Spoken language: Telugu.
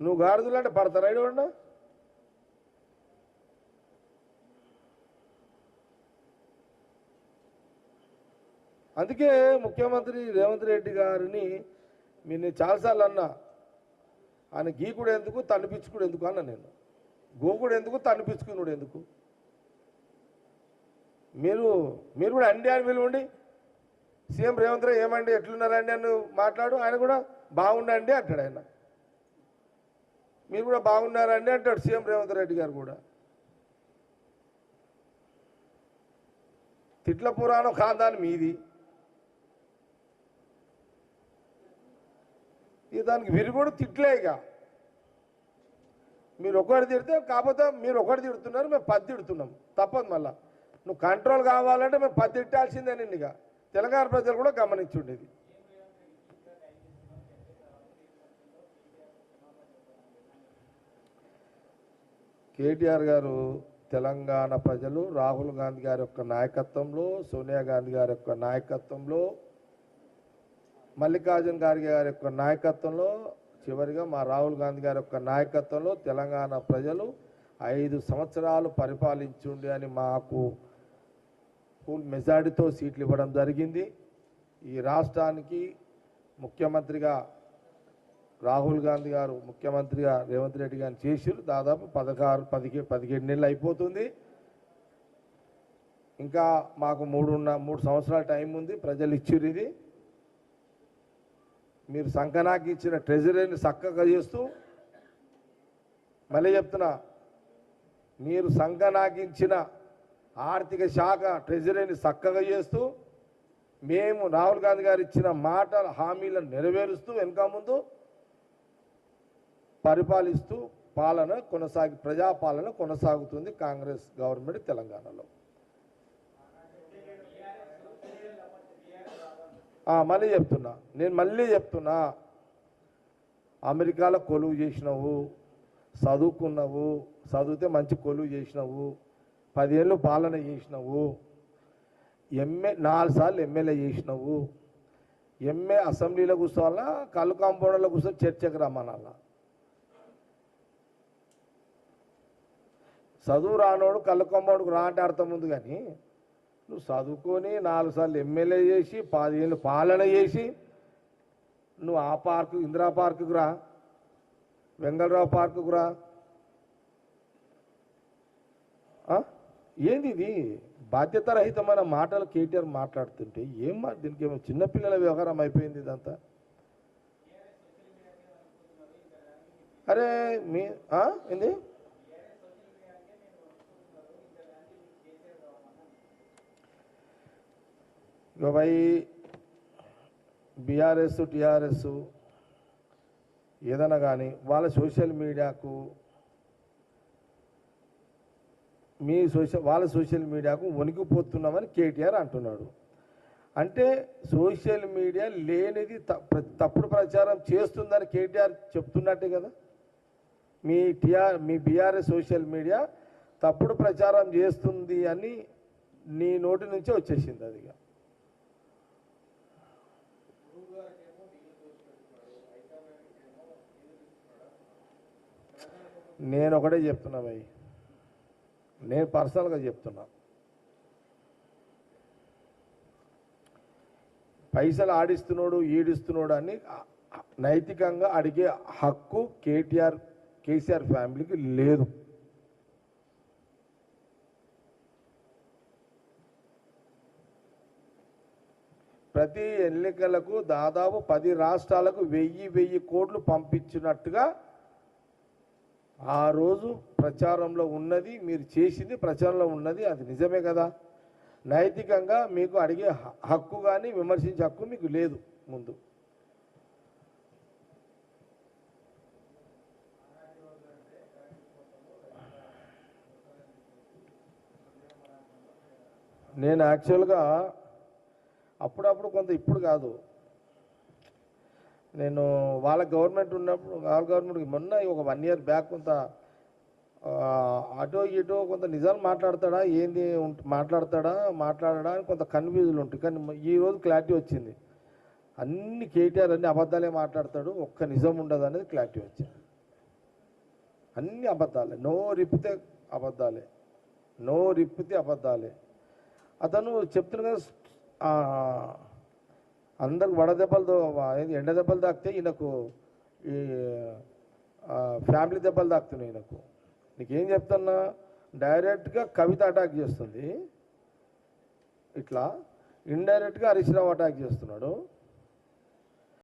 నువ్వు గాడిదలు అంటే పడతారా ఇవ్వండి. అందుకే ముఖ్యమంత్రి రేవంత్ రెడ్డి గారిని నేను చాలాసార్లు అన్నా, ఆయన గీకుడు ఎందుకు తన్నిపించుకుడు ఎందుకు అన్న నేను. గోకుడు ఎందుకు తన్నిపించుకున్నాడు ఎందుకు? మీరు కూడా అండి అని పిలువండి. సీఎం రేవంత్ రెడ్డి ఏమండి ఎట్లున్నారండి అని మాట్లాడు, ఆయన కూడా బాగుండండి అంటాడు. ఆయన మీరు కూడా బాగున్నారండి అంటాడు సీఎం రేవంత్ రెడ్డి గారు కూడా. తిట్ల పురాణం ఖాందాన్ మీది, ఇక దానికి విరుగుడు తిట్లే. ఇక మీరు ఒకటి తిడితే, కాకపోతే మీరు ఒకటి తిడుతున్నారు, మేము 10 తిడుతున్నాం, తప్పదు. మళ్ళా నువ్వు కంట్రోల్ కావాలంటే మేము 10 తిట్టాల్సిందే. నిన్ను ఇక తెలంగాణ ప్రజలు కూడా గమనించుండేది. కేటీఆర్ గారు తెలంగాణ ప్రజలు రాహుల్ గాంధీ గారి యొక్క నాయకత్వంలో, సోనియా గాంధీ గారి యొక్క నాయకత్వంలో, మల్లికార్జున ఖార్గే గారి యొక్క నాయకత్వంలో, చివరిగా మా రాహుల్ గాంధీ గారి యొక్క నాయకత్వంలో తెలంగాణ ప్రజలు 5 సంవత్సరాలు పరిపాలించుండి అని మాకు ఫుల్ మెజారిటీతో సీట్లు ఇవ్వడం జరిగింది. ఈ రాష్ట్రానికి ముఖ్యమంత్రిగా రాహుల్ గాంధీ గారు, ముఖ్యమంత్రిగా రేవంత్ రెడ్డి గారిని చేసిరు. దాదాపు 17 నెలలు అయిపోతుంది. ఇంకా మాకు 3 సంవత్సరాల టైం ఉంది. ప్రజలు ఇచ్చిర్రు. ఇది మీరు సంకనాకి ఇచ్చిన ట్రెజరీని చక్కగా చేస్తూ, మళ్ళీ చెప్తున్నా, మీరు సంకనాకించిన ఆర్థిక శాఖ ట్రెజరీని చక్కగా చేస్తూ, మేము రాహుల్ గాంధీ గారు ఇచ్చిన మాటల హామీలను నెరవేరుస్తూ వెనుక ముందు పరిపాలిస్తూ ప్రజాపాలన కొనసాగుతుంది కాంగ్రెస్ గవర్నమెంట్ తెలంగాణలో. మళ్ళీ చెప్తున్నా, అమెరికాలో కొలువు చేసినావు, చదువుకున్నావు, చదివితే మంచి కొలువు చేసినావు, 10 ఏళ్ళు పాలన చేసినావు, 4 సార్లు ఎమ్మెల్యే చేసినావు, అసెంబ్లీలో కూర్చోవాలా, కళ్ళు కాంపౌండర్లో కూర్చొని చర్చకు రమ్మనాలా. చదువు రానోడు కళ్ళు కాంపౌండ్కు రా అంటే అర్థం ఉంది. కానీ నువ్వు చదువుకొని 4 సార్లు ఎమ్మెల్యే చేసి 10 ఏళ్ళు పాలన చేసి నువ్వు ఆ పార్కు, ఇందిరా పార్కుకు రా, వెంగళరావు పార్కుకు రా. ఏంది ఇది? బాధ్యతారహితమైన మాటలు కేటీఆర్ మాట్లాడుతుంటే దీనికి ఏమో చిన్నపిల్లల వ్యవహారం అయిపోయింది ఇదంతా. అరే ఏంది भाई, బీఆర్ఎస్ టీఆర్ఎస్ ఏదైనా కానీ వాళ్ళ సోషల్ మీడియాకు వాళ్ళ సోషల్ మీడియాకు వణికిపోతున్నామని కేటీఆర్ అంటున్నాడు. అంటే సోషల్ మీడియా లేనిది తప్పుడు ప్రచారం చేస్తుందని కేటీఆర్ చెప్తున్నట్టే కదా. మీ బీఆర్ఎస్ సోషల్ మీడియా తప్పుడు ప్రచారం చేస్తుంది అని నీ నోటి నుంచే వచ్చేసింది. అదిగా నేను ఒకటే చెప్తున్నా భయ్, నేను పర్సనల్గా చెప్తున్నా, పైసలు ఆడిస్తున్నాడు ఈడిస్తున్నాడు అని నైతికంగా అడిగే హక్కు కేసీఆర్ ఫ్యామిలీకి లేదు. ప్రతి ఎన్నికలకు దాదాపు 10 రాష్ట్రాలకు 1000 కోట్లు పంపించినట్టుగా ఆ రోజు ప్రచారంలో ఉన్నది. మీరు చేసింది ప్రచారంలో ఉన్నది, అది నిజమే కదా. నైతికంగా మీకు అడిగే హక్కు కానీ విమర్శించే హక్కు మీకు లేదు. ముందు నేను యాక్చువల్గా అప్పుడప్పుడు కొంత, ఇప్పుడు కాదు, నేను వాళ్ళ గవర్నమెంట్ ఉన్నప్పుడు, వాళ్ళ గవర్నమెంట్కి మొన్న ఒక 1 ఇయర్ బ్యాక్ కొంత అటో ఇటో కొంత నిజాలు మాట్లాడతాడా ఏంది మాట్లాడడా అని కొంత కన్ఫ్యూజన్లు ఉంటాయి. కానీ ఈరోజు క్లారిటీ వచ్చింది. అన్ని కేటీఆర్ అన్ని అబద్ధాలే మాట్లాడతాడు, ఒక్క నిజం ఉండదు అనేది క్లారిటీ వచ్చింది. అన్ని అబద్ధాలే, నోరిప్పితే అబద్ధాలే, నోరిప్పితే అబద్ధాలే. అతను చెప్తున్నా కదా, అందరికి వడదెబ్బలతో ఎండ దెబ్బలు తాకితే ఈయనకు ఈ ఫ్యామిలీ దెబ్బలు తాకుతున్నాయి ఈయనకు. నీకేం చెప్తున్నా, డైరెక్ట్గా కవిత అటాక్ చేస్తుంది, ఇట్లా ఇండైరెక్ట్గా హరీష్ రావు అటాక్ చేస్తున్నాడు.